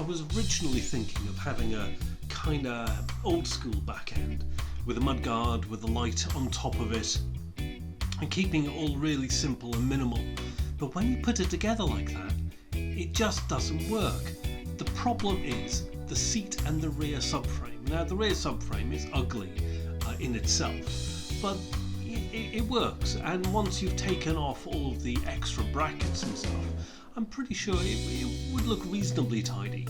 was originally thinking of having a kind of old school back end with a mudguard with a light on top of it and keeping it all really simple and minimal. But when you put it together like that, it just doesn't work. The problem is the seat and the rear subframe. Now the rear subframe is ugly in itself, but it works, and once you've taken off all of the extra brackets and stuff, I'm pretty sure it would look reasonably tidy.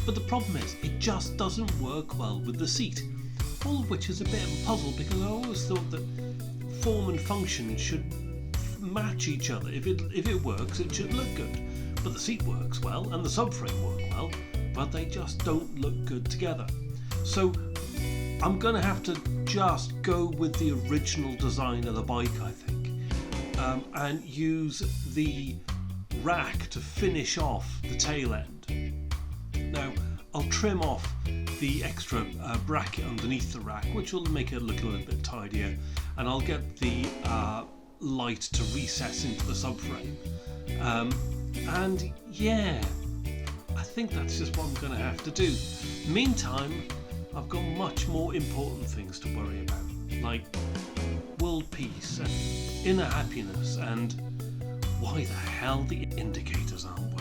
But the problem is it just doesn't work well with the seat, all of which is a bit of a puzzle, because I always thought that form and function should match each other. If it works, it should look good. But the seat works well and the subframe work well, but they just don't look good together. So I'm going to have to just go with the original design of the bike, I think, and use the rack to finish off the tail end. Now I'll trim off the extra bracket underneath the rack, which will make it look a little bit tidier, and I'll get the light to recess into the subframe. And yeah, I think that's just what I'm going to have to do. Meantime, I've got much more important things to worry about, like world peace and inner happiness and why the hell the indicators aren't